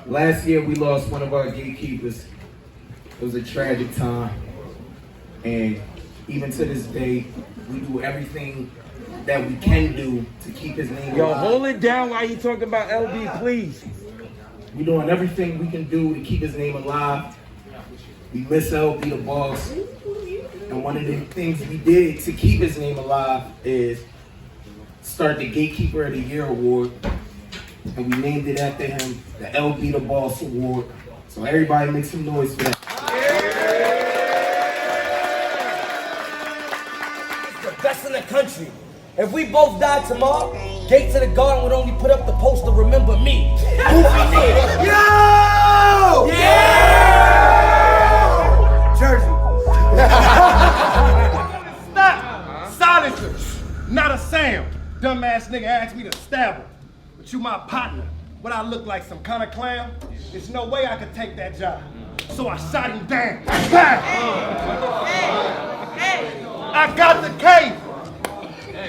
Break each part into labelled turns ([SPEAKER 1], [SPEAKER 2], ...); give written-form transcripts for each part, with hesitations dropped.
[SPEAKER 1] Last year we lost one of our gatekeepers. It was a tragic time. And even to this day, we do everything that we can do to keep his name alive.
[SPEAKER 2] Yo, hold it down while you talking about LB, please.
[SPEAKER 1] We're doing everything we can do to keep his name alive. We miss LB the boss. And one of the things we did to keep his name alive is start the Gatekeeper of the Year Award. And we named it after him, the LB the Boss Award. So everybody make some noise for that.
[SPEAKER 3] It's the best in the country. If we both died tomorrow, Gates of the Garden would only put up the poster, remember me.
[SPEAKER 4] Yo! Yeah! Jersey.
[SPEAKER 5] Stop! Silencers! Not a sound. Dumbass nigga asked me to stab him. But you my partner. What I look like, some kind of clown? There's no way I could take that job. So I shot him down. I got the cave.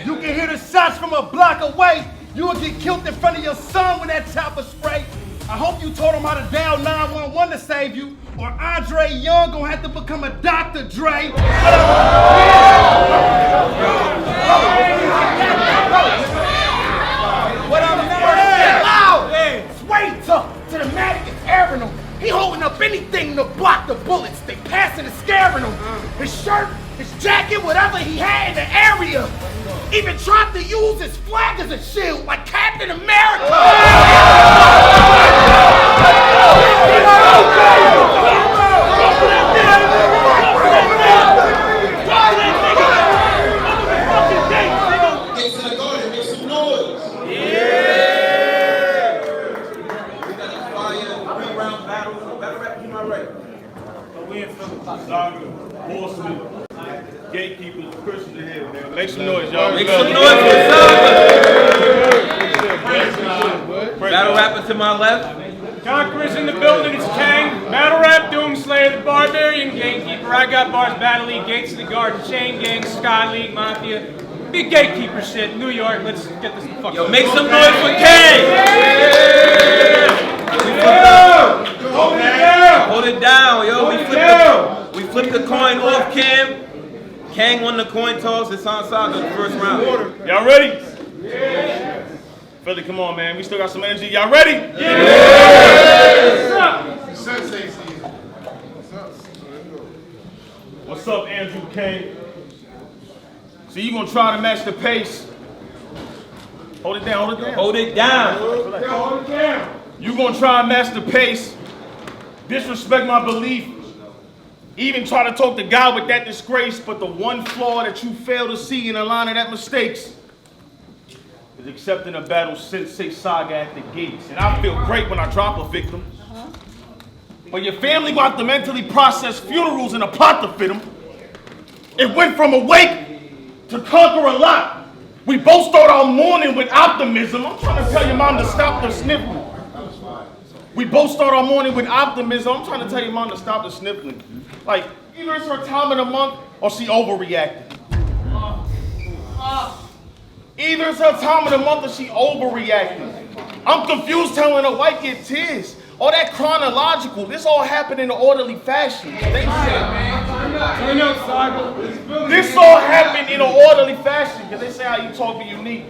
[SPEAKER 5] You can hear the shots from a block away. You will get killed in front of your son with that chopper spray. I hope you taught him how to dial 911 to save you, or Andre Young gonna have to become a Dr. Dre. What I'm loud. Sway tough to the Matic is airing him. He holding up anything to block the bullets. They passing and scaring him. His shirt, his jacket, whatever he had in the area. Even tried to use his flag as a shield like Captain America.
[SPEAKER 6] Gates of the Garden, make some noise.
[SPEAKER 7] Yeah! We got a fire, 3-round battle. Battle rap to my right.
[SPEAKER 8] We in Th3 Saga, Horsemen, Gatekeepers, Christians in here, man. Make some noise, y'all.
[SPEAKER 7] Make some noise for Saga. Battle rapper to my left.
[SPEAKER 9] Conquerors in the building, it's Kang. Battle rap, Doomslayer, the Barbarian Gatekeeper. I got bars, Battle League, Gates of the Garden, Chain Gang, Sky League, Mafia. Big Gatekeeper shit, New York. Let's get this fucking.
[SPEAKER 7] Yo, make some noise for Kang.
[SPEAKER 9] Hold it down.
[SPEAKER 7] Hold it down, yo. We flipped the coin off Cam. Kang won the coin toss. It's on Saga the first round.
[SPEAKER 8] Y'all ready? Yeah. Philly, come on, man. We still got some energy. Y'all ready?
[SPEAKER 9] Yeah.
[SPEAKER 8] What's up, Andrew Kang? So you gonna try to match the pace? Hold it down, hold it down.
[SPEAKER 7] Hold it down.
[SPEAKER 8] Hold it down. You gonna try and match the pace, disrespect my belief, even try to talk to God with that disgrace, but the one flaw that you fail to see in a line of that mistakes is accepting a battle Th3 Saga at the gates. And I feel great when I drop a victim. But your family gonna have to mentally process funerals and a plot to fit them. It went from awake to conquer a lot. We both start our morning with optimism. I'm trying to tell your mom to stop the sniffling. We both start our morning with optimism. I'm trying to tell your mom to stop the sniffling. Like, either it's her time of the month or she overreacted. Either it's her time of the month or she overreacted. I'm confused telling her wipe your tears. All that chronological, this all happened in an orderly fashion. They said, this all happened in an orderly fashion because they say how you talk be unique.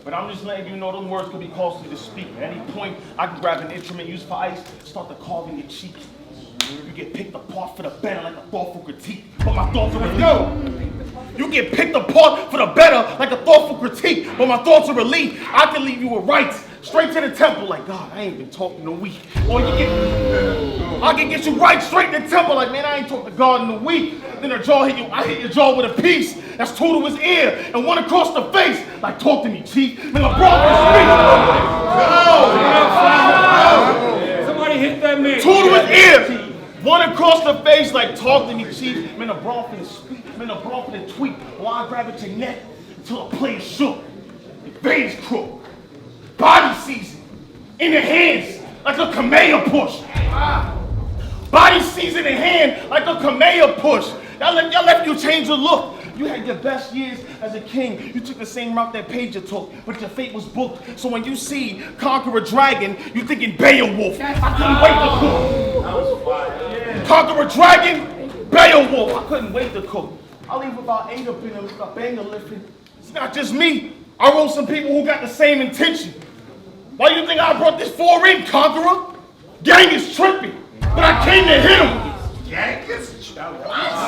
[SPEAKER 8] But I'm just letting you know them words could be costly to speak. At any point, I can grab an instrument used for ice, start to carve in your cheek. You get picked apart for the better like a thoughtful critique. But my thoughts are relief. You get picked apart for the better like a thoughtful critique. But my thoughts are relief. I can leave you with rights. Straight to the temple like, God, I ain't been talking in a week. Or I can get you right straight to the temple like, man, I ain't talked to God in a week. Then her jaw hit you, I hit your jaw with a piece. That's two to his ear and one across the face. Like, talk to me, Chief. Man, LeBron can speak.
[SPEAKER 9] Somebody hit that man.
[SPEAKER 8] Two to his ear. One across the face, like, talk to me, Chief. Man, LeBron can speak. Man, LeBron can tweet. While I grab at your neck until the play is shook. Your veins crook. Body season in the hands like a Kamea push. Body season in hand like a Kamea push. Y'all left you change your look. You had your best years as a king. You took the same route that Pager took, but your fate was booked. So when you see Conqueror Dragon, you thinking Beowulf. I couldn't wait to cook. Conqueror Dragon, Beowulf. I couldn't wait to cook. I leave about 8 up in them, a banger lifting. It's not just me. I wrote some people who got the same intention. Why do you think I brought this 4-ring, Conqueror? Gang is tripping, but I came to hit him.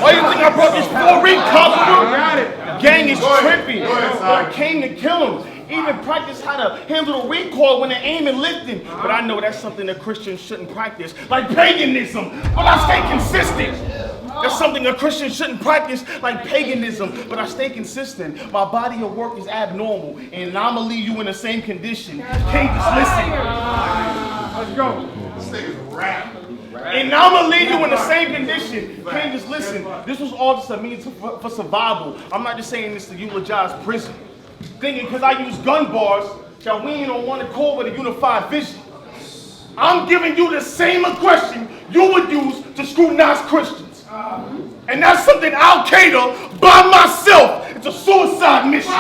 [SPEAKER 8] Why do you think I brought this 4-ring, Conqueror? Gang is tripping, but I came to kill him. Even practice how to handle the recoil when they aim and lifting. But I know that's something that Christians shouldn't practice, like paganism. But I stay consistent. That's something a Christian shouldn't practice, like paganism, but I stay consistent. My body of work is abnormal, and I'ma leave you in the same condition. Can't just listen. Let's go. This nigga's a rap. And I'ma leave you in the same condition. Can't just listen. This was all just a means for survival. I'm not just saying this to eulogize prison. Thinking because I use gun bars, that we ain't on one accord with a unified vision. I'm giving you the same aggression you would use to scrutinize Christians. And that's something I'll cater by myself. It's a suicide mission.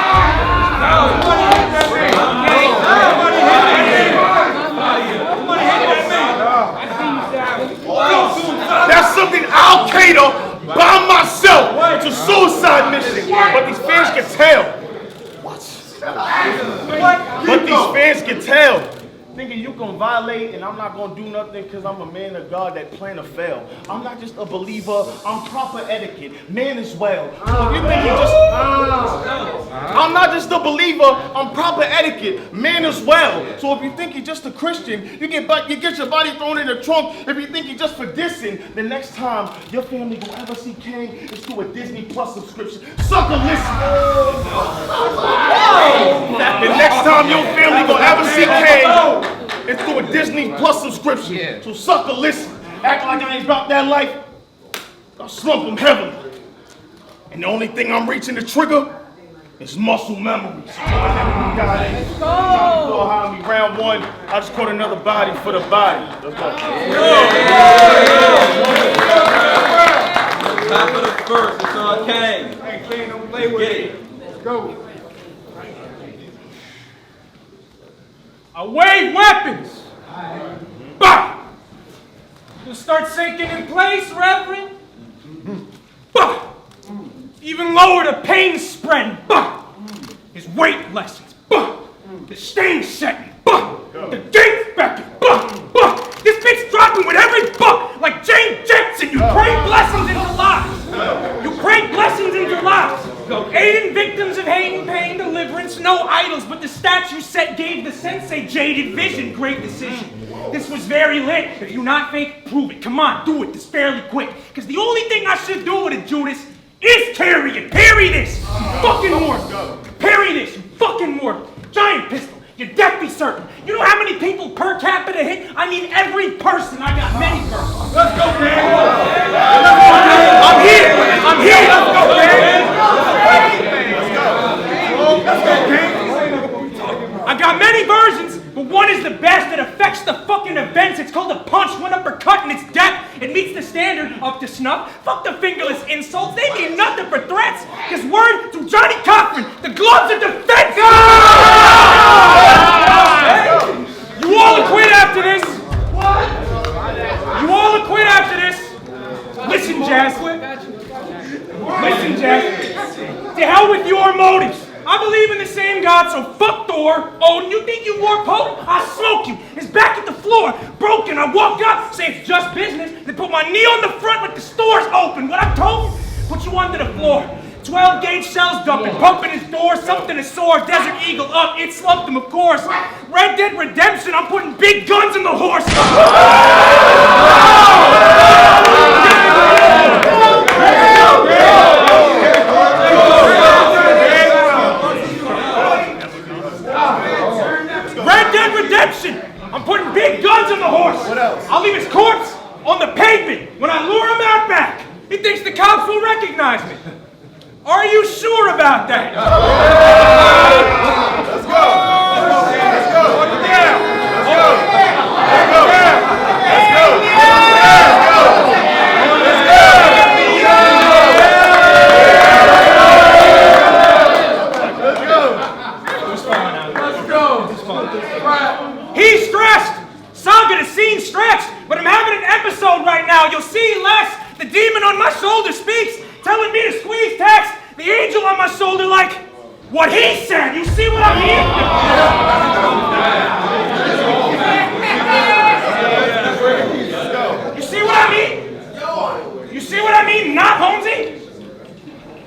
[SPEAKER 8] That's something I'll cater by myself. It's a suicide mission. But these fans can tell. What? But these fans can tell. Thinking you can violate and I'm not going to do nothing because I'm a man of God that plan to fail. I'm not just a believer, I'm proper etiquette, man as well. So you think you just... I'm not just a believer, I'm proper etiquette, man as well. So if you think you're just a Christian, you get your body thrown in the trunk. If you think you're just for dissing, the next time your family will ever see Kang is through a Disney Plus subscription. Sucker, listen. The next time your family will ever see Kang, it's through a Disney Plus subscription. Yeah. So sucker, listen. Act like I ain't about that life. I'll slump them heavily. And the only thing I'm reaching to trigger is muscle memory. So let's go. Behind me, round 1. I just caught another body for the body. Let's go.
[SPEAKER 7] Top of the first, it's on Kang.
[SPEAKER 5] Hey, Kang, don't play with it. Let's go.
[SPEAKER 9] Away weapons! Bah! You'll start sinking in place, Reverend. Bah! Even lower the pain spreading. Bah! His weight lessens. Bah! The stain setting. Bah! The gates beckoning. Bah! Bah! This bitch dropping with every buck like Jane Jetson. You pray blessings into lives. You pray blessings into lives. Aiding victims of hate and pain, deliverance, no idols, but the statue set gave the sensei jaded vision. Great decision. This was very lit. If you're not fake, prove it. Come on, do it. This fairly quick. Because the only thing I should do with it, Judas, is carry it. Parry this. Fucking mortal. Parry this, you fucking mortal. Giant pistol. Your death be certain. You know how many people per capita hit? I mean every person. I got many persons. Let's go, man. I'm here. I'm here. Let's go, man. Let's go, man. I got many versions, but one is the best that affects the fucking events. It's called a punch, one uppercut, and its depth. It meets the standard up to snuff. Fuck the fingerless insults. They mean nothing for threats. Because word to Johnny Cochran, the gloves are defense. You all acquit after this. What? You all acquit after this. Listen, Jazz. Listen, Jazz. To hell with your motives. I believe in the same God, so fuck Thor. Odin, you think you more potent? I'll smoke you. His back at the floor, broken. I walk up, say it's just business, then put my knee on the front like the store's open. What I'm told? Put you under the floor. 12 gauge shells dumping, pumping his door, something to soar. Desert Eagle up, it slumped him, of course. Red Dead Redemption, I'm putting big guns in the horse. Red Dead Redemption! I'm putting big guns on the horse! What else? I'll leave his corpse on the pavement when I lure him out back. He thinks the cops will recognize me. Are you sure about that? Let's go! Let's go! Let's go! Let's go! Let's go! Let's go! you'll see less. The demon on my shoulder speaks, telling me to squeeze text. The angel on my shoulder like, what he said. You see what I mean? You see what I mean? You see what I mean, not Holmesy?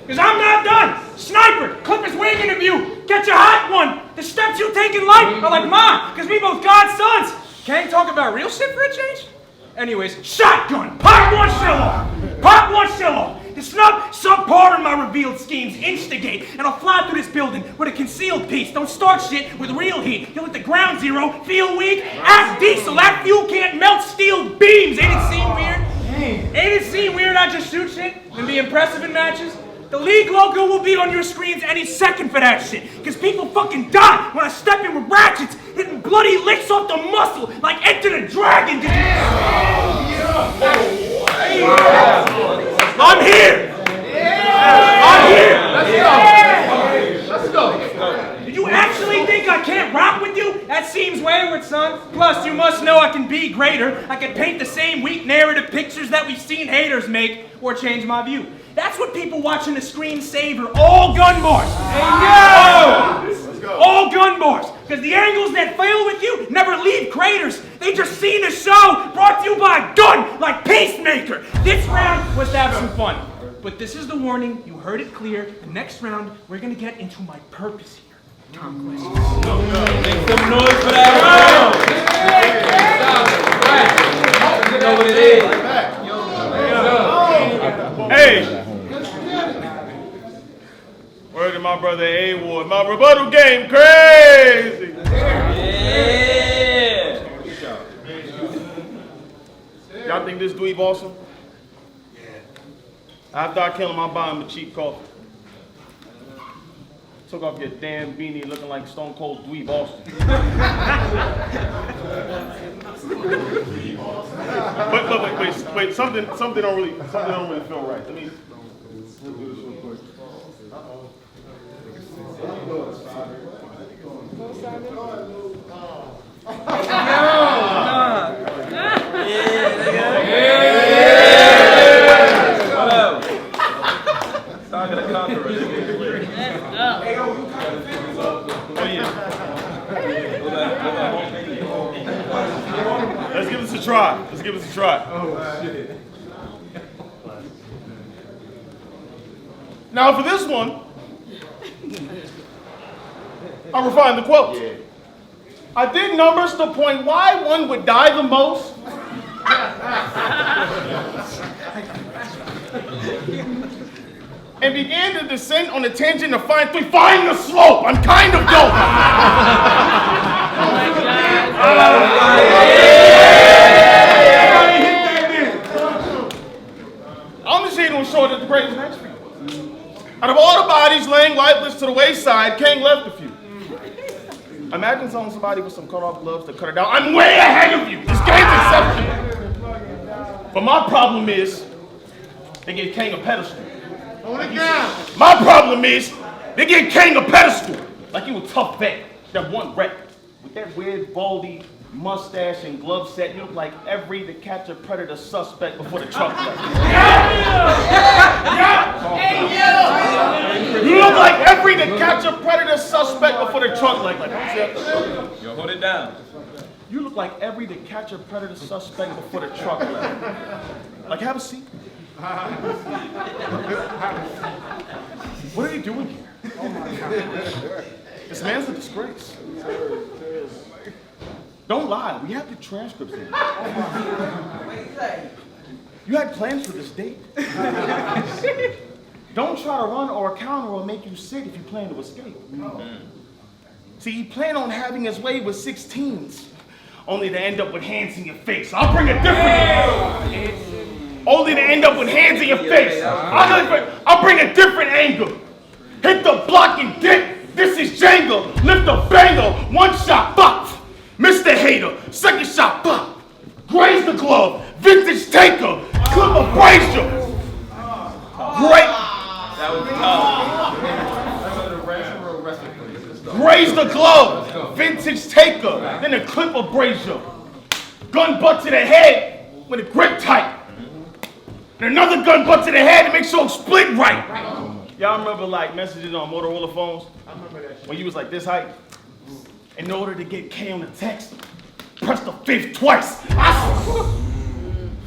[SPEAKER 9] Because I'm not done. Sniper, Clipper's wing interview. Get your hot one. The steps you take in life are like mine, because we both God's sons. Can't talk about real shit for a change? Anyways, shotgun. Pop one shell off. Pop one shell off. The subpar in my revealed schemes instigate, and I'll fly through this building with a concealed piece. Don't start shit with real heat. You'll hit the ground zero, feel weak, act diesel. That fuel can't melt steel beams. Ain't it seem weird? Ain't it seem weird I just shoot shit and be impressive in matches? The league logo will be on your screens any second for that shit. Because people fucking die when I step in with ratchets, hitting bloody licks off the muscle like Enter the Dragon. Did you... I'm here! I'm here! Let's go! Did you actually think I can't rock with you? That seems wayward, son. Plus, you must know I can be greater. I can paint the same weak narrative pictures that we've seen haters make, or change my view. That's what people watching the screen savor. All gun bars. All gun bars. Because the angles that fail with you never leave craters. They just seen a show brought to you by a gun like Peacemaker. This round was to have some fun. But this is the warning. You heard it clear. The next round, we're going to get into my purpose here. Conquest.
[SPEAKER 7] Make some noise for that round. You know what it is.
[SPEAKER 8] Hey! Word to my brother A Ward. My rebuttal game crazy!
[SPEAKER 7] Yeah!
[SPEAKER 8] Y'all think this dweeb awesome? After I kill him, I'll buy him a cheap coffee. Took off your damn beanie looking like Stone Cold Dweeb Austin. wait, something don't really feel right. Let me do this real quick. Let's give this a try. Oh, shit. Now for this one, I refined the quote. Yeah. I did numbers to point why one would die the most. And began to descend on a tangent to find the slope. I'm kind of dope. I'm just here to ensure that the greatest next for you. Out of all the bodies laying lifeless to the wayside, Kang left a few. Imagine telling somebody with some cut-off gloves to cut it down. I'm way ahead of you. This game's exceptional. But my problem is, they gave Kang a pedestal. My problem is, they gave Kang a pedestal. Like you a tough vet, that one wreck. With that weird, baldy mustache and glove set, you look like every To Catch a Predator suspect before the truck left. You look like every To Catch a Predator suspect before the truck left.
[SPEAKER 7] Yo, hold it down.
[SPEAKER 8] You look like every To Catch a Predator suspect before the truck left. Like, have a seat. What are you doing here? This man's a disgrace. Don't lie, we have the transcripts in. You had plans for this date. Don't try to run or counter or make you sick if you plan to escape. See, he planned on having his way with 16s, only to end up with hands in your face. I'll bring a different angle. Only to end up with hands in your face. I'll bring a different angle. Hit the block and dip. This is Jenga. Lift the banger. One shot, pop. Mr. Hater. Second shot, pop. Graze the glove. Vintage taker. Clip a brazier. Great.
[SPEAKER 7] That was tough.
[SPEAKER 8] Graze the glove. Vintage taker. Then a clip of brazier. Gun butt to the head with a grip tight. and another gun butt to the head to make sure it's split right. Y'all remember like messages on Motorola phones? I remember that shit. When you was like this height? In order to get K on the text, press the 5th twice.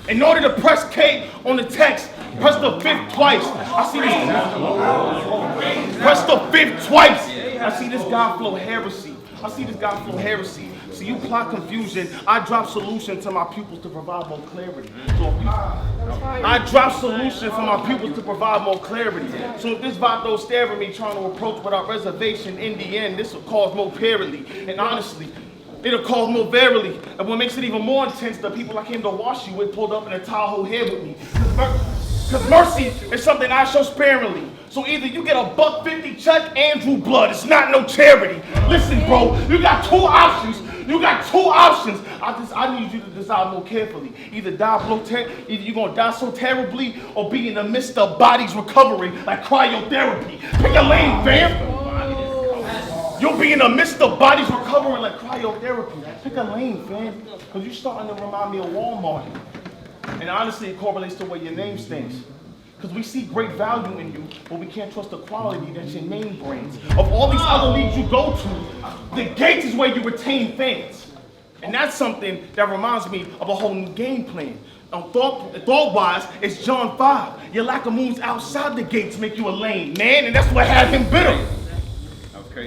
[SPEAKER 8] In order to press K on the text, press the 5th twice. I see this. Press the 5th twice. I see this guy flow heresy. So you plot confusion. I drop solution to my pupils to provide more clarity. I drop solution for my pupils to provide more clarity. So if this vato stare at me trying to approach without reservation, in the end, this will cause more perily. And honestly, it'll cause more verily. And what makes it even more intense, the people I came to wash you with pulled up in a Tahoe here with me. Because mercy is something I show sparingly. So either you get a $1.50 check, Andrew blood. It's not no charity. Listen, bro, you got two options. I need you to decide more carefully. Either either you're gonna die so terribly, or be in the midst of bodies recovering like cryotherapy. Pick a lane, fam. You'll be in the midst of bodies recovering like cryotherapy. Pick a lane, fam. Because you're starting to remind me of Walmart. And honestly, it correlates to where your name stands. Because we see great value in you, but we can't trust the quality that your name brings. Of all these other leagues you go to, the Gates is where you retain fans. And that's something that reminds me of a whole new game plan. Thought-wise, it's John 5. Your lack of moves outside the Gates make you a lame man, and that's what had him bitter.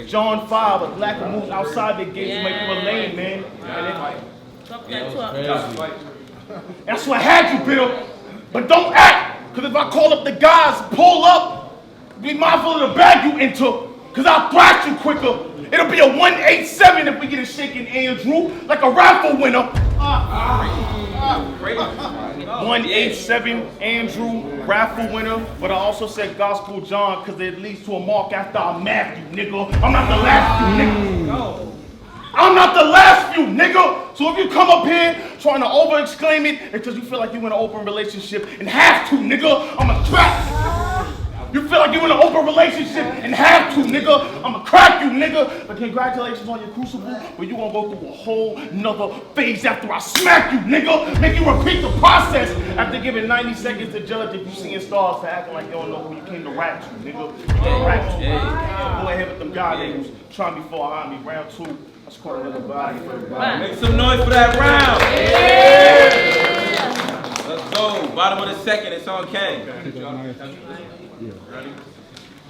[SPEAKER 8] John 5, a lack of moves outside the Gates make you a lame man. That's what had you bitter. But don't act. Because if I call up the guys, pull up, be mindful of the bag you into, because I'll thrash you quicker. It'll be a 187 if we get a shaking Andrew, like a raffle winner. 187 Andrew, raffle winner. But I also said Gospel John because it leads to a mark after I Matthew, nigga. I'm not the last few, nigga. I'm not the last few, nigga. So if you come up here trying to over-exclaim it because you feel like you're in an open relationship and have to, nigga, I'ma crack. You feel like you're in an open relationship and have to, nigga, I'ma crack you, nigga. But congratulations on your crucible, but you gonna go through a whole nother phase after I smack you, nigga. Make you repeat the process after giving 90 seconds to judge if you seeing stars for acting like you don't know who you came to rap to, nigga. You came to rap to. So go ahead with them guys that was trying to be far behind me. Round 2. Let's call it another body.
[SPEAKER 7] Make some noise for that round. Yeah. Let's go. Bottom of the second, it's on Kang.
[SPEAKER 9] I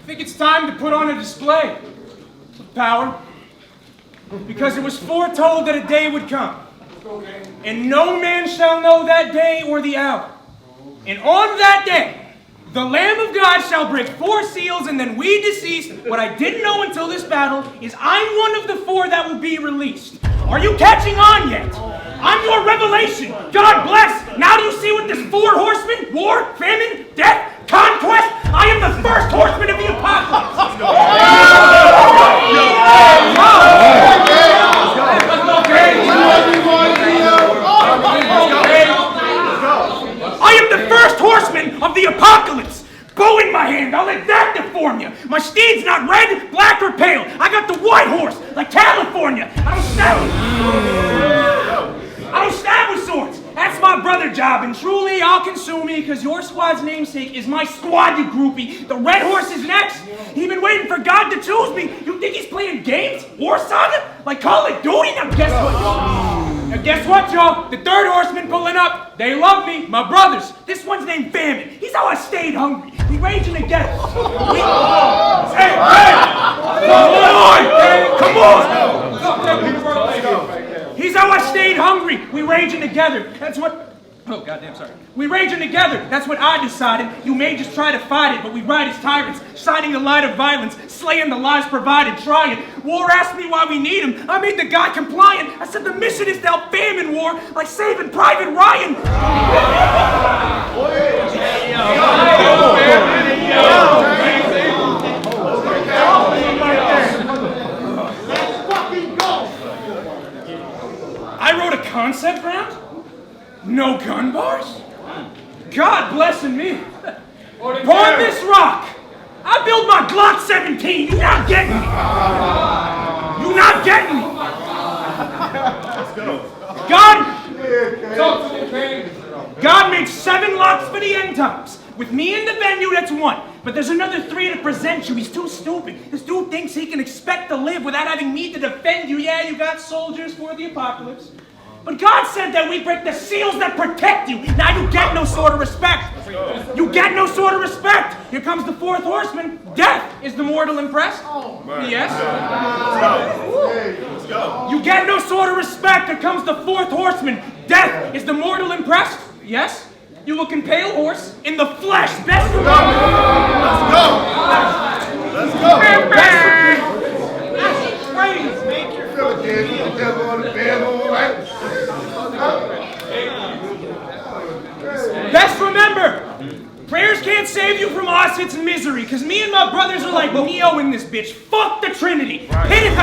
[SPEAKER 9] think it's time to put on a display of power, because it was foretold that a day would come, and no man shall know that day or the hour. And on that day, the Lamb of God shall break 4 seals, and then we deceased. What I didn't know until this battle is I'm one of the 4 that will be released. Are you catching on yet? I'm your revelation. God bless. Now do you see what this 4 horsemen, war, famine, death, conquest? I am the first horseman of the apocalypse. I am the first horseman of the apocalypse. Bow in my hand, I'll let that deform you. My steed's not red, black, or pale. I got the white horse, like California. I don't stab with swords. That's my brother job, and truly I'll consume you, because your squad's namesake is my squad, you groupie. The red horse is next. He's been waiting for God to choose me. You think he's playing games? War Saga? Like Call of Duty? Now guess what, y'all? The 3rd horseman pulling up. They love me, my brothers. This one's named Famine. He's how I stayed hungry. We raging together. Hey! Come on! He's how I stayed hungry. We raging together. That's what... Oh, goddamn, sorry. We raging together. That's what I decided. You may just try to fight it, but we ride as tyrants, shining the light of violence, slaying the lies provided, trying. War asked me why we need him. I made the guy compliant. I said the mission is to help famine war, like saving Private Ryan. I wrote a concept round? No gun bars? God blessing me. Upon this rock, I build my Glock 17. You not getting me. You not getting me. God made 7 locks for the end times. With me in the venue, that's one. But there's another 3 to present you. He's too stupid. This dude thinks he can expect to live without having me to defend you. Yeah, you got soldiers for the apocalypse. But God said that we break the seals that protect you. Now you get no sort of respect. You get no sort of respect. Here comes the 4th horseman. Death. Is the mortal impressed? Yes.
[SPEAKER 8] Let's go.
[SPEAKER 9] You get no sort of respect. Here comes the 4th horseman. Death. Is the mortal impressed? Yes. You looking pale, horse? In the flesh. Best remember.
[SPEAKER 8] Let's go.
[SPEAKER 9] That's crazy. Best remember, prayers can't save you from Auschwitz misery, because me and my brothers are like Neo in this bitch. Fuck the Trinity. Hit it,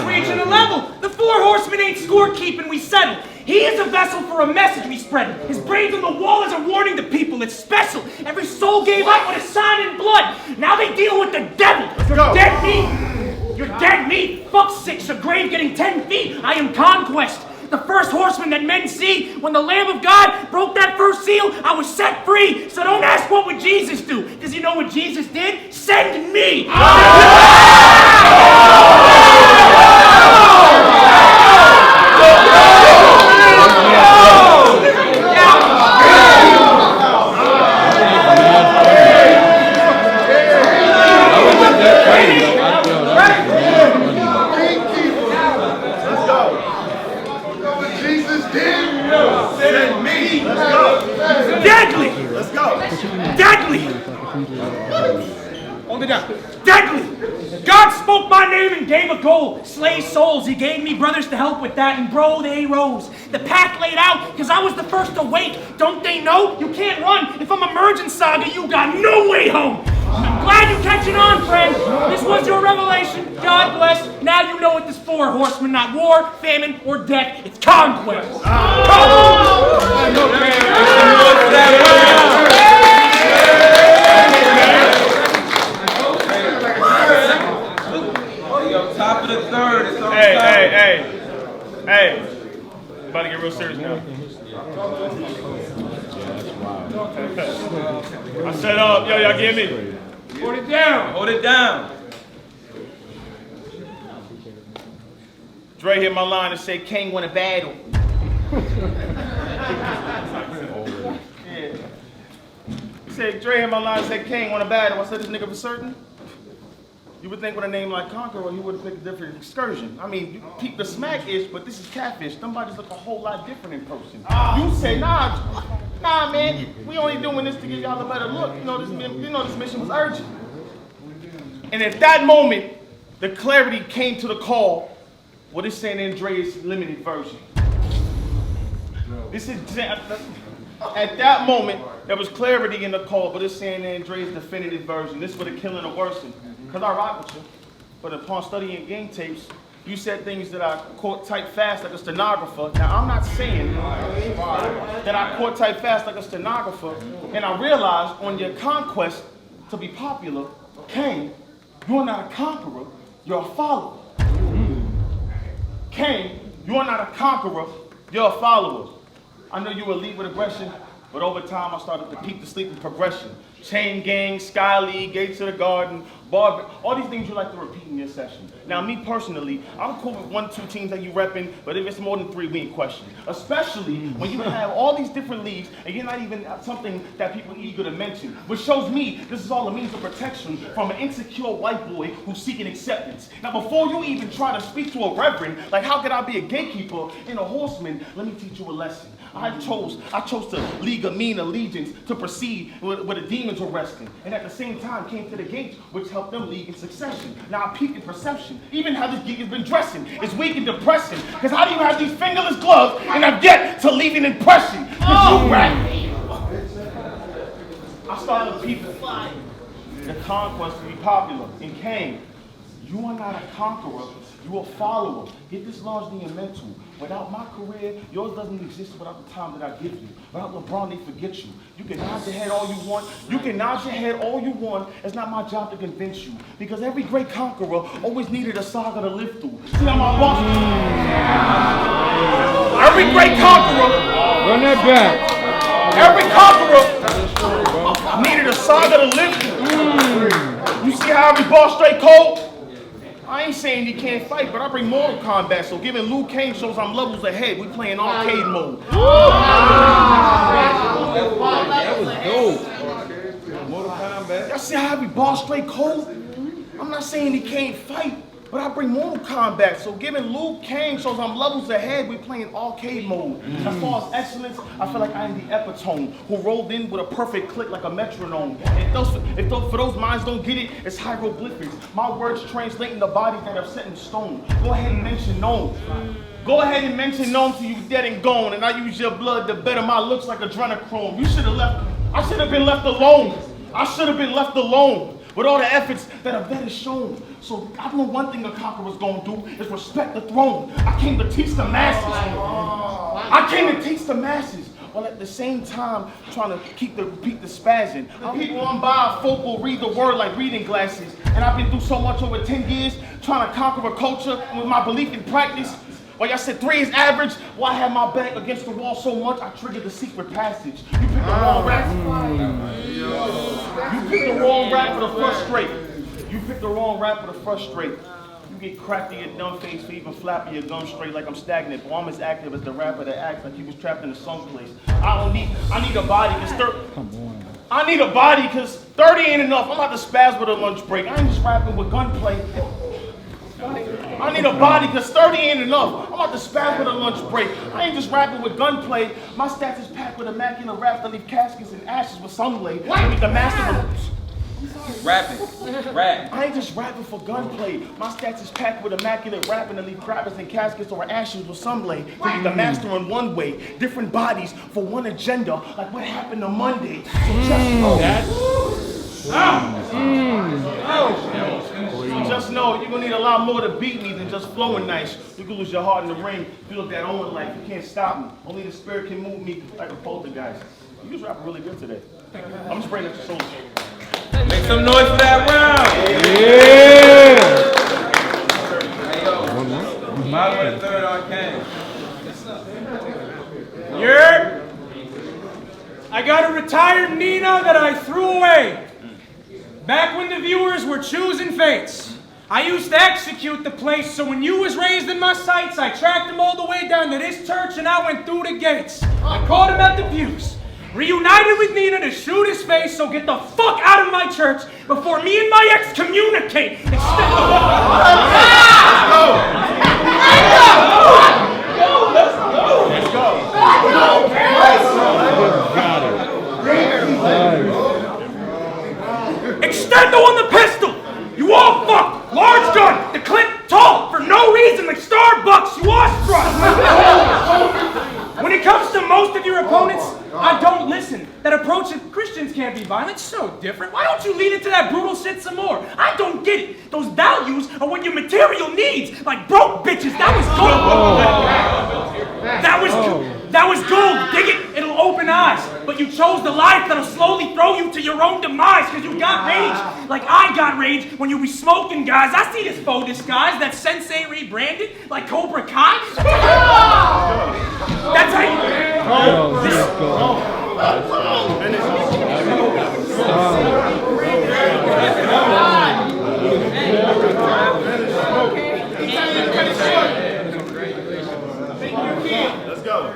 [SPEAKER 9] reaching a level. The 4 horsemen ain't scorekeeping, we settle. He is a vessel for a message we spread. His brains on the wall is a warning to people. It's special. Every soul gave up with a sign in blood. Now they deal with the devil. You're dead meat. You're dead meat. Fuck 6, a grave getting 10 feet. I am conquest. The 1st horseman that men see. When the Lamb of God broke that first seal, I was set free. So don't ask what would Jesus do. Because you know what Jesus did? Send me. Slay souls, he gave me brothers to help with that, and bro, they rose. The path laid out, because I was the first to wake. Don't they know? You can't run. If I'm a merging saga, you got no way home. I'm glad you catching on, friend. This was your revelation. God bless. Now you know what this 4 horsemen, not war, famine, or death. It's conquest.
[SPEAKER 7] Top of the 3rd. It's on
[SPEAKER 8] Hey. About to get real serious now. I said, yo, y'all give me.
[SPEAKER 9] Hold it down.
[SPEAKER 7] Hold it down.
[SPEAKER 8] Dre hit my line and said, Kang won a battle. Yeah. He said, Dre hit my line and said, Kang won a battle. I said, this nigga for certain? You would think with a name like Conqueror, he would have picked a different excursion. I mean, you peep the smack-ish, but this is catfish. Somebody's look a whole lot different in person. You say, nah, man, we only doing this to give y'all a better look. You know, this mission was urgent. And at that moment, the clarity came to the call. What is San Andreas limited version? This is at that moment, there was clarity in the call, but it's San Andreas definitive version. This for the killing or worsen. Because I rock with you, but upon studying game tapes, you said things that I caught type fast like a stenographer. Now, I'm not saying that I caught type fast like a stenographer, and I realized on your conquest to be popular, Kang, you're not a conqueror, you're a follower. Kang, you are not a conqueror, you're a follower. I know you will lead with aggression, but over time I started to peep the sleeping progression. Chain gang, Sky League, Gates of the Garden, Bar, all these things you like to repeat in your session. Now, me personally, I'm cool with 1, 2 teams that you repping, but if it's more than 3, we ain't question. Especially when you have all these different leagues and you're not even something that people eager to mention, which shows me this is all a means of protection from an insecure white boy who's seeking acceptance. Now, before you even try to speak to a reverend, like how could I be a gatekeeper and a horseman? Let me teach you a lesson. I chose to league a mean allegiance to proceed where the demons were resting, and at the same time came to the gates, which helped them league in succession. Now I peek in perception. Even how this geek has been dressing is weak and depressing. Because how do you have these fingerless gloves and I've yet to leave an impression? Because you rap. I started to peep the conquest to be popular. And Kang, You are not a conqueror, you are a follower. Get this largely in mental. Without my career, yours doesn't exist without the time that I give you. Without LeBron, they forget you. You can nod your head all you want. You can nod your head all you want. It's not my job to convince you. Because every great conqueror always needed a saga to live through. See how my boss... Every great conqueror...
[SPEAKER 2] Run that back.
[SPEAKER 8] Every conqueror needed a saga to live through. You see how every boss straight cold? I ain't saying you can't fight, but I bring Mortal Kombat, so giving Liu Kang shows I'm levels ahead. We playing arcade mode.
[SPEAKER 2] That was dope.
[SPEAKER 7] Mortal Kombat.
[SPEAKER 8] Y'all see how every boss straight cold? I'm not saying he can't fight, but I bring Mortal Kombat, so giving Liu Kang shows I'm levels ahead. We playing arcade mode. As far as excellence, I feel like I am the epitome who rolled in with a perfect click like a metronome. For those minds don't get it, it's hieroglyphics. My words translating the bodies that are set in stone. Go ahead and mention Gnome. Go ahead and mention Gnome till you dead and gone, and I use your blood to better my looks like adrenochrome. You should have left. I should have been left alone. I should have been left alone with all the efforts that a vet has shown. So I know one thing a conqueror's gonna do is respect the throne. I came to teach the masses. I came to teach the masses, while at the same time trying to repeat the spazzing. People on by folk will read the word like reading glasses. And I've been through so much over 10 years trying to conquer a culture with my belief in practice. Well, y'all said 3 is average. Well, I had my back against the wall so much, I triggered the secret passage. You picked the wrong rap. You picked the wrong rap for the frustrate. You picked the wrong rap for the frustrate. You get cracked in your dumb face for even flapping your gum straight like I'm stagnant. But I'm as active as the rapper that acts like he was trapped in a someplace. I need a body, I need a body, because 30 ain't enough. I'm about to spaz with a lunch break. I ain't just rapping with gunplay. I need a body, because 30 ain't enough. I'm about to spaz with a lunch break. I ain't just rapping with gunplay. My stats is packed with immaculate raps that leave caskets and ashes with sunblade. I need the master of...
[SPEAKER 7] Rapping. Rap.
[SPEAKER 8] I ain't just rapping for gunplay. My stats is packed with immaculate rapping to leave grabbers and caskets or ashes with sunblade. To be the master in one way. Different bodies for one agenda, like what happened on Monday. So just know. Just know you're gonna need a lot more to beat me than just flowing nice. You can lose your heart in the ring, feel that own life. You can't stop me. Only the spirit can move me like a poltergeist. You just rapping really good today. I'm just bringing up your shoulders.
[SPEAKER 7] Make some noise for that round.
[SPEAKER 2] Yeah.
[SPEAKER 7] Modern third on Kang.
[SPEAKER 9] I got a retired Nina that I threw away. Back when the viewers were choosing fates. I used to execute the place, so when you was raised in my sights, I tracked him all the way down to this church and I went through the gates. I caught him at the pews. Reunited with Nina to shoot his face, so get the fuck out of my church before me and my ex communicate. Let's go. Extendo on the pistol! You all fucked! Large gun! The clip tall! For no reason, like Starbucks, you awestruck! When it comes to most of your opponents, I don't listen. That approach of Christians can't be violent, so different. Why don't you lean into that brutal shit some more? I don't get it. Those values are what your material needs, like broke bitches. That was gold. That was gold. Dig it, it'll open eyes. But you chose the life that'll slowly throw you to your own demise, because you got rage, like I got rage when you be smoking, guys. I see this faux disguise, that sensei rebranded, like Cobra Kai. That's how you...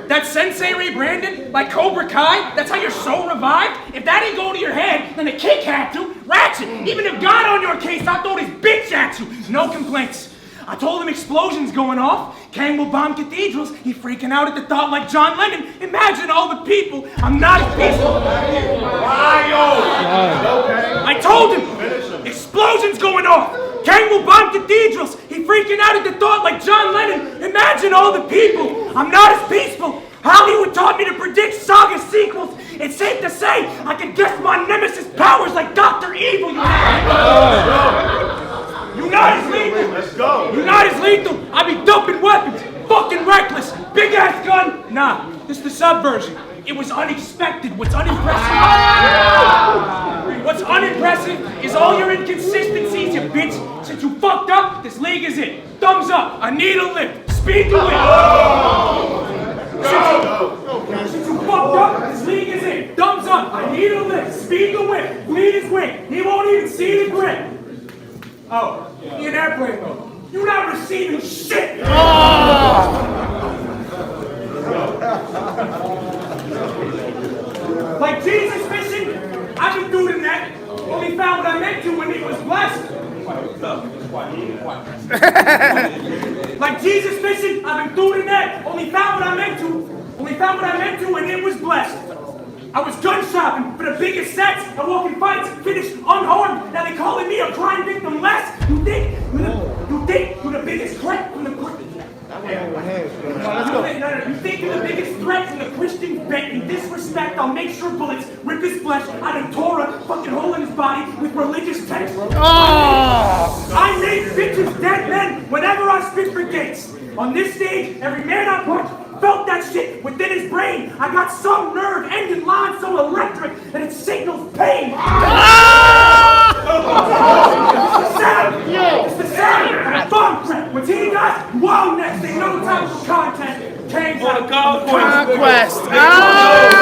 [SPEAKER 9] That sensei rebranded by Cobra Kai? That's how your soul revived? If that ain't go to your head, then the kick had to. Ratchet! Even if God on your case, I'll throw this bitch at you. No complaints. I told him explosions going off. Kang will bomb cathedrals. He freaking out at the thought like John Lennon. Imagine all the people. I'm not as peaceful. I told him explosions going off. Kang will bomb cathedrals. He freaking out at the thought like John Lennon. Imagine all the people. I'm not as peaceful. Hollywood taught me to predict saga sequels. It's safe to say I can guess my nemesis powers like Dr. Evil. United League It's the subversion. It was unexpected. What's unimpressive is all your inconsistencies, you bitch. Since you fucked up, this league is it. Thumbs up. I need a lift. Speed to win. Since you fucked up, this league is it. Thumbs up. I need a lift. Speed to win. Bleed his wing. He won't even see the grin. Oh, he an airplane mode. You're not receiving shit. Like Jesus fishing, I've been through the net. Only found what I meant to when it was blessed. Like Jesus fishing, I've been through the net. Only found what I meant to. Only found what I meant to when it was blessed. I was gun shopping for the biggest sets. I walk in fights, finished unharmed. Now they calling me a crime victim less. You think you're the biggest threat from the You think you're the biggest threat from the Christian bet. In disrespect, I'll make sure bullets rip his flesh out of Torah, fucking hole in his body with religious text. I make bitches dead men whenever I spit for gates. On this stage, every man I punch felt that shit within his brain. I got some nerve ending line so electric that it signals pain. It's the sound of a bomb threat. When he does, wow next, they know the type of content. Kang's
[SPEAKER 7] For the conquest.
[SPEAKER 4] Conquest.